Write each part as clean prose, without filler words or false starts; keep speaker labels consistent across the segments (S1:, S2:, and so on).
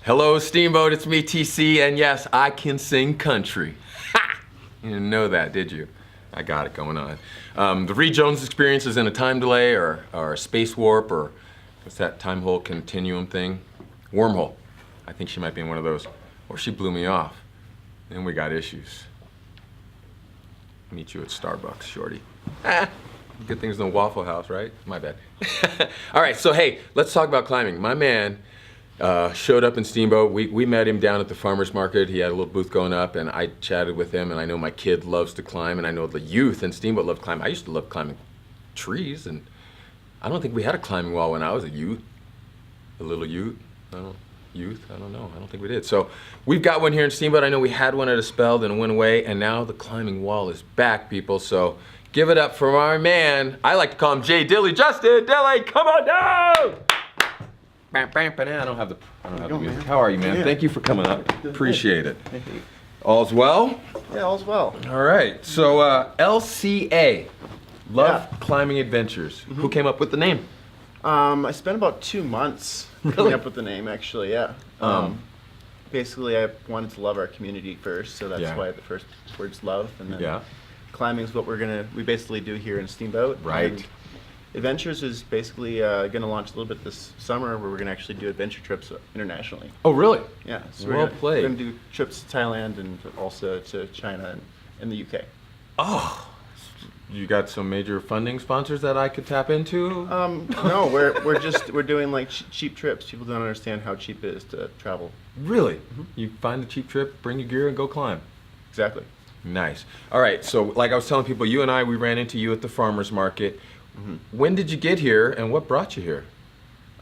S1: Hello, Steamboat, it's me, TC, and yes, I can sing country. Ha! You didn't know that, did you? I got it going on. The Reed Jones experience is in a time delay or a space warp or what's that time hole continuum thing? Wormhole. I think she might be in one of those. Or she blew me off. Then we got issues. Meet you at Starbucks, shorty. Good thing's no Waffle House, right? My bad. All right, so hey, let's talk about climbing. My man showed up in Steamboat. We met him down at the farmer's market. He had a little booth going up, and I chatted with him, and I know my kid loves to climb, and I know the youth in Steamboat love to climb. I used to love climbing trees, and I don't think we had a climbing wall when I was a youth. A little youth? I don't know. I don't think we did. So we've got one here in Steamboat. I know we had one at a spell, then it went away, and now the climbing wall is back, people. So give it up for our man. I like to call him Jay Dilly. Justin Dilly, come on down! I don't have the music. How are you, man?
S2: Yeah.
S1: Thank you for coming up. Appreciate it. All's well?
S2: Yeah, all's well.
S1: All right. So LCA, Love
S2: Yeah.
S1: Climbing Adventures. Who came up with the name?
S2: I spent about 2 months coming up with the name, actually, yeah. Basically, I wanted to love our community first, so that's
S1: Yeah.
S2: why the first word's love, and then
S1: Yeah.
S2: climbing's what we basically do here in Steamboat.
S1: Right.
S2: And Adventures is basically going to launch a little bit this summer, where we're going to actually do adventure trips internationally.
S1: Oh, really?
S2: Yeah, so
S1: Well played.
S2: we're going to do trips to Thailand and also to China and the UK.
S1: Oh, you got some major funding sponsors that I could tap into?
S2: No, we're doing like cheap trips. People don't understand how cheap it is to travel.
S1: Really? You find a cheap trip, bring your gear, and go climb.
S2: Exactly.
S1: Nice. All right, so like I was telling people, you and I, we ran into you at the farmer's market. When did you get here, and what brought you here?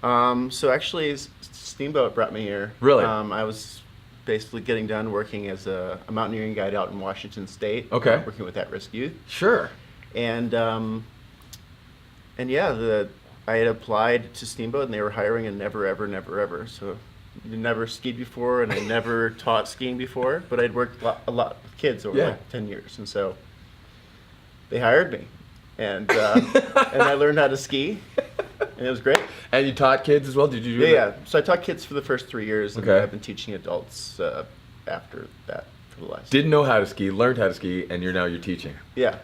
S2: So actually, Steamboat brought me here.
S1: Really?
S2: I was basically getting done working as a mountaineering guide out in Washington State.
S1: Okay.
S2: Working with at-risk youth.
S1: Sure.
S2: And yeah, I had applied to Steamboat, and they were hiring, and never, ever. So I never skied before, and I never taught skiing before, but I'd worked a lot with kids over like 10 years, and so they hired me, and I learned how to ski, and it was great.
S1: And you taught kids as well? Did you do that?
S2: Yeah. So I taught kids for the first 3 years, and
S1: Okay.
S2: I've been teaching adults after that for the last.
S1: Didn't know how to ski, learned how to ski, and you're teaching.
S2: Yeah.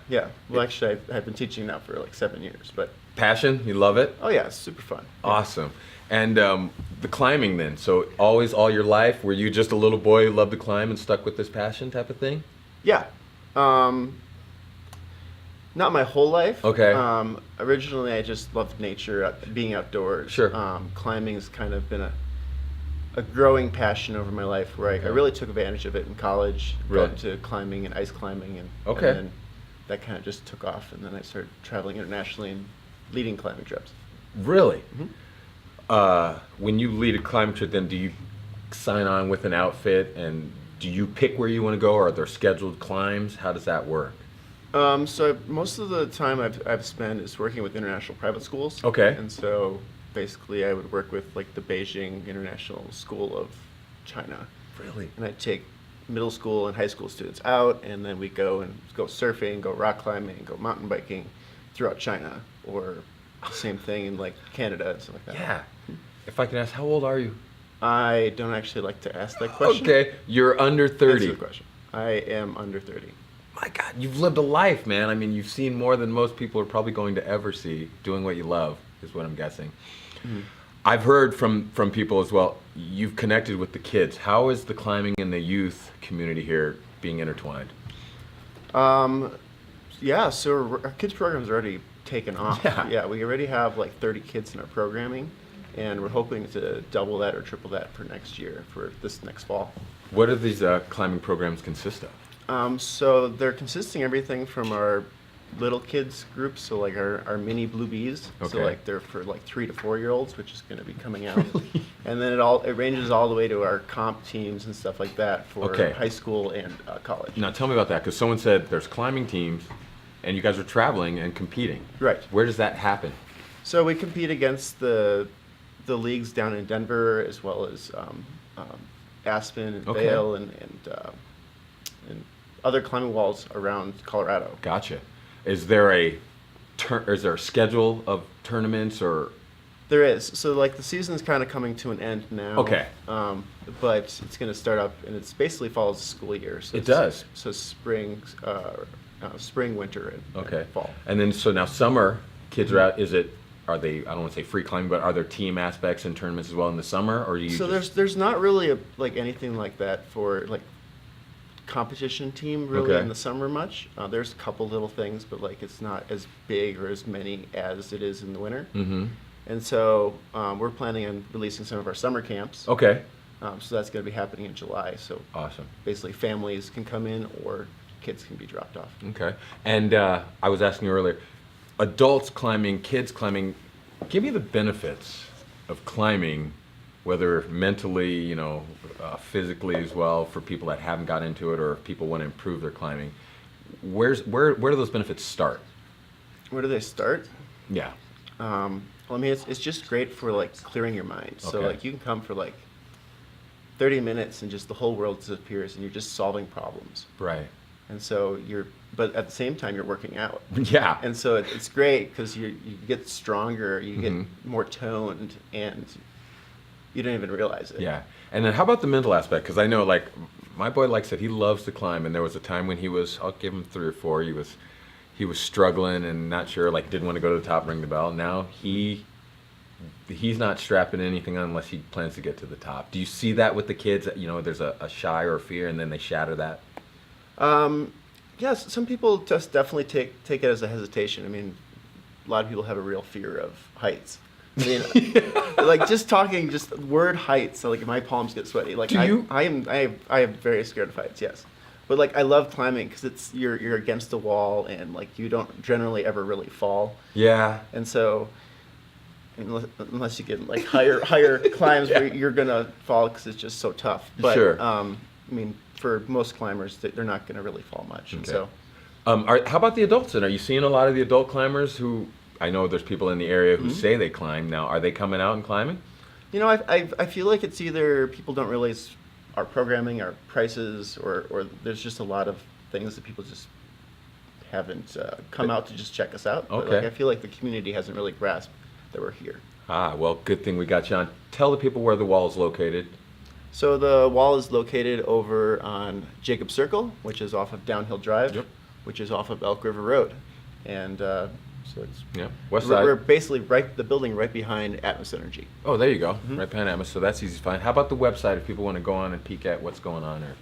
S2: Well, actually, I've been teaching now for like 7 years, but
S1: Passion? You love it?
S2: oh yeah, it's super fun. Yeah.
S1: Awesome. And the climbing then, so always all your life, were you just a little boy who loved to climb and stuck with this passion type of thing?
S2: Yeah. Not my whole life.
S1: Okay.
S2: Originally, I just loved nature, being outdoors.
S1: Sure.
S2: Climbing has kind of been a growing passion over my life, where I really took advantage of it in college.
S1: Really?
S2: Got into climbing and ice climbing, and
S1: Okay.
S2: and then that kind of just took off, and then I started traveling internationally and leading climbing trips.
S1: Really? When you lead a climbing trip, then do you sign on with an outfit, and do you pick where you want to go, or are there scheduled climbs? How does that work?
S2: So most of the time I've spent is working with international private schools.
S1: Okay.
S2: And so basically I would work with like the Beijing International School of China.
S1: Really?
S2: And I'd take middle school and high school students out, and then we go surfing, go rock climbing, go mountain biking throughout China, or same thing in like Canada and stuff like that.
S1: Yeah. If I can ask, how old are you?
S2: I don't actually like to ask that question.
S1: Okay, you're under
S2: Answer
S1: 30.
S2: the question. I am under 30.
S1: My God, you've lived a life, man. I mean, you've seen more than most people are probably going to ever see. Doing what you love is what I'm guessing. I've heard from people as well, you've connected with the kids. How is the climbing and the youth community here being intertwined?
S2: Yeah, so our kids programs are already taken off.
S1: Yeah.
S2: We already have like 30 kids in our programming, and we're hoping to double that or triple that for next year, for this next fall.
S1: What do these climbing programs consist of?
S2: So they're consisting everything from our little kids groups, so like our mini Blue Bees.
S1: Okay.
S2: So like they're for like 3 to 4 year olds, which is going to be coming out. And then it ranges all the way to our comp teams and stuff like that for
S1: Okay.
S2: high school and college.
S1: Now tell me about that, because someone said there's climbing teams, and you guys are traveling and competing.
S2: Right.
S1: Where does that happen?
S2: So we compete against the leagues down in Denver, as well as Aspen and
S1: Okay.
S2: Vail and other climbing walls around Colorado.
S1: Gotcha. Is there a schedule of tournaments, or
S2: There is. So like the season's kind of coming to an end now.
S1: Okay.
S2: But it's going to start up, and it's basically follows the school year. So
S1: It does.
S2: So spring, winter, and fall.
S1: And then so now summer, kids are out. Are they? I don't want to say free climbing, but are there team aspects and tournaments as well in the summer, or do you?
S2: So there's not really like anything like that for like competition team really
S1: Okay.
S2: in the summer much. There's a couple little things, but like it's not as big or as many as it is in the winter.
S1: Mm-hmm.
S2: And so we're planning on releasing some of our summer camps.
S1: Okay.
S2: So that's going to be happening in July. So
S1: Awesome.
S2: basically families can come in or kids can be dropped off.
S1: Okay. And I was asking you earlier, adults climbing, kids climbing, give me the benefits of climbing, whether mentally, physically as well, for people that haven't got into it or if people want to improve their climbing. Where do those benefits start?
S2: Where do they start?
S1: Yeah.
S2: Well, I mean, it's just great for like clearing your mind. So
S1: Okay.
S2: like you can come for like 30 minutes and just the whole world disappears and you're just solving problems.
S1: Right.
S2: And so but at the same time you're working out.
S1: Yeah.
S2: And so it's great because you get stronger, you
S1: Mhm.
S2: get more toned, and you don't even realize it.
S1: Yeah. And then how about the mental aspect? Because I know, like, my boy, like I said, he loves to climb, and there was a time when I'll give him 3 or 4, he was struggling and not sure, like, didn't want to go to the top and ring the bell. Now he's not strapping anything on unless he plans to get to the top. Do you see that with the kids? There's a shy or a fear, and then they shatter that?
S2: Yes, some people just definitely take it as a hesitation. I mean, a lot of people have a real fear of heights. I mean, like just talking, just word heights, so like my palms get sweaty. Like
S1: Do you?
S2: I am very scared of heights. Yes, but like I love climbing because you're against the wall and like you don't generally ever really fall.
S1: Yeah.
S2: And so unless you get like higher climbs,
S1: Yeah.
S2: where you're gonna fall because it's just so tough. But
S1: Sure.
S2: I mean, for most climbers, they're not gonna really fall much. And
S1: Okay.
S2: so.
S1: How about the adults? And are you seeing a lot of the adult climbers who? I know there's people in the area who say they climb. Now, are they coming out and climbing?
S2: I feel like it's either people don't realize our programming, our prices, or there's just a lot of things that people just haven't come out to just check us out. But,
S1: Okay.
S2: like, I feel like the community hasn't really grasped that we're here.
S1: Well, good thing we got you on. Tell the people where the wall is located.
S2: So the wall is located over on Jacob Circle, which is off of Downhill Drive,
S1: Yep.
S2: which is off of Elk River Road. And so it's
S1: Yeah, west side.
S2: we're basically the building right behind Atmos Energy.
S1: Oh, there you go. Right behind Atmos, so that's easy to find. How about the website if people want to go on and peek at what's going on there?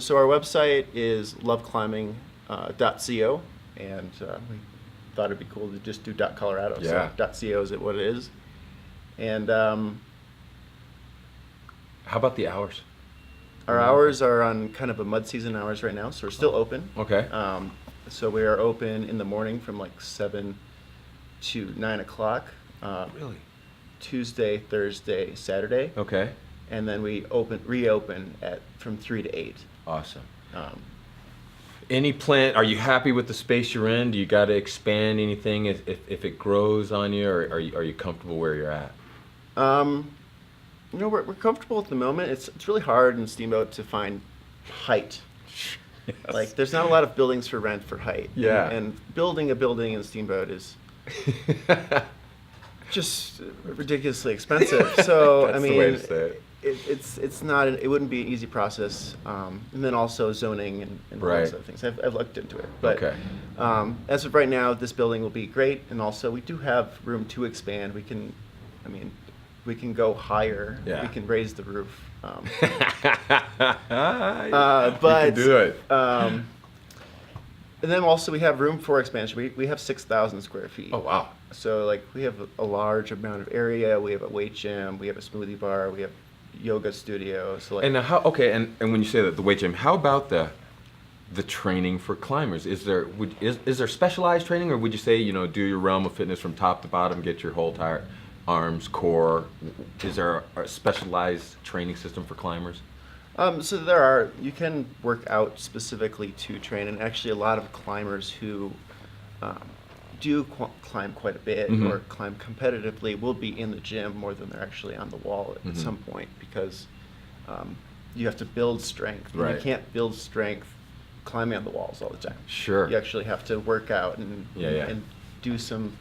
S2: So our website is loveclimbing.co, and we thought it'd be cool to just do .colorado.
S1: Yeah.
S2: So .co is what it is. And
S1: How about the hours?
S2: our hours are on kind of a mud season hours right now, so we're still open.
S1: Okay.
S2: So we are open in the morning from like 7 to 9 o'clock.
S1: Really?
S2: Tuesday, Thursday, Saturday.
S1: Okay.
S2: And then we reopen from 3 to 8.
S1: Awesome.
S2: Um,
S1: Any plan? Are you happy with the space you're in? Do you got to expand anything if it grows on you, or are you comfortable where you're at?
S2: we're comfortable at the moment. It's really hard in Steamboat to find height.
S1: Yes.
S2: Like, there's not a lot of buildings for rent for height.
S1: Yeah.
S2: And building a building in Steamboat is just ridiculously expensive. So
S1: That's
S2: I mean,
S1: the way to say it.
S2: It's not it wouldn't be an easy process. And then also zoning and all
S1: Right.
S2: those other things. I've looked into it. But
S1: Okay.
S2: as of right now, this building will be great, and also we do have room to expand. We can go higher.
S1: Yeah.
S2: We can raise the roof.
S1: You
S2: But
S1: can do it.
S2: and then also we have room for expansion. We have 6,000 square feet.
S1: Oh wow.
S2: So like we have a large amount of area. We have a weight gym. We have a smoothie bar. We have yoga studio. So like
S1: And now how? Okay, and when you say that the weight gym, how about the training for climbers? Is there specialized training, or would you say do your realm of fitness from top to bottom, get your whole entire arms, core? Is there a specialized training system for climbers?
S2: So you can work out specifically to train, and actually a lot of climbers who do climb quite a bit or climb competitively will be in the gym more than they're actually on the wall at some point, because you have to build strength. And
S1: Right.
S2: you can't build strength climbing on the walls all the time.
S1: Sure.
S2: You actually have to work out and
S1: Yeah.
S2: and do some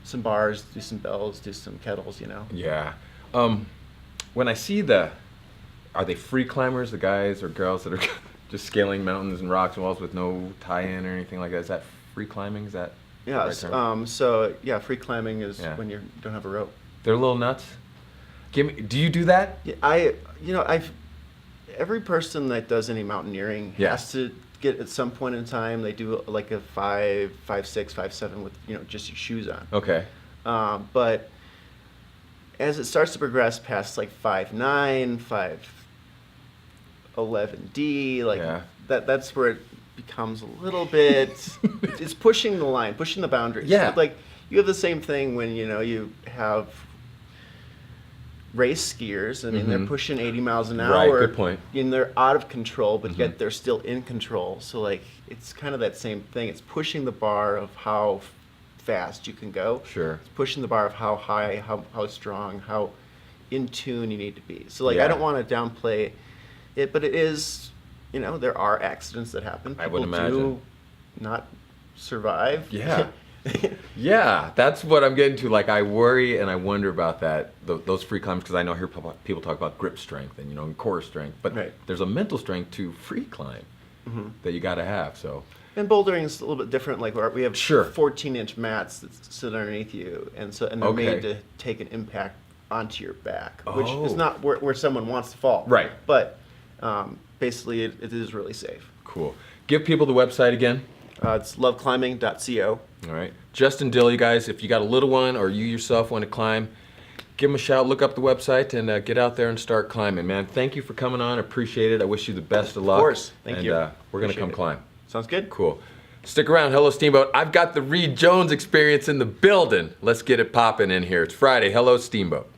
S2: some bars, do some bells, do some kettles, you know.
S1: Yeah. When I see are they free climbers, the guys or girls that are just scaling mountains and rocks and walls with no tie-in or anything like that? Is that free climbing? Is that the
S2: Yeah.
S1: right term?
S2: So yeah, free climbing is
S1: Yeah.
S2: when you don't have a rope.
S1: They're a little nuts. Do you do that?
S2: Yeah, every person that does any mountaineering
S1: Yeah.
S2: has to get at some point in time. They do like a 5, 5'6", 5'7" with just your shoes on.
S1: Okay.
S2: But as it starts to progress past like 5'9", 5'11" like
S1: Yeah.
S2: that's where it becomes a little bit. It's pushing the line, pushing the boundaries.
S1: Yeah.
S2: Like you have the same thing when you have race skiers. I mean, they're pushing 80 miles an hour.
S1: Right, good point.
S2: And they're out of control, but yet they're still in control. So like it's kind of that same thing. It's pushing the bar of how fast you can go.
S1: Sure.
S2: It's pushing the bar of how high, how strong, how in tune you need to be. So like
S1: Yeah.
S2: I don't want to downplay it, but it is, there are accidents that happen.
S1: I would
S2: People
S1: imagine.
S2: do not survive.
S1: Yeah. Yeah, that's what I'm getting to. Like, I worry and I wonder about that, those free climbs, because I know I hear people talk about grip strength and core strength, but
S2: Right.
S1: there's a mental strength to free climb that you got to have. So
S2: And bouldering is a little bit different. Like we have
S1: Sure.
S2: 14-inch mats that sit underneath you, and they're
S1: Okay.
S2: made to take an impact onto your back, which
S1: Oh.
S2: is not where someone wants to fall.
S1: Right.
S2: But basically, it is really safe.
S1: cool. Give people the website again.
S2: It's loveclimbing.co.
S1: All right. Justin Dill, you guys, if you got a little one or you yourself want to climb, give them a shout, look up the website, and get out there and start climbing, man. Thank you for coming on. Appreciate it. I wish you the best of luck.
S2: Of course. Thank
S1: and,
S2: you.
S1: We're going to
S2: Appreciate
S1: come
S2: it.
S1: climb.
S2: Sounds good.
S1: Cool. Stick around. Hello, Steamboat. I've got the Reed Jones experience in the building. Let's get it popping in here. It's Friday. Hello, Steamboat.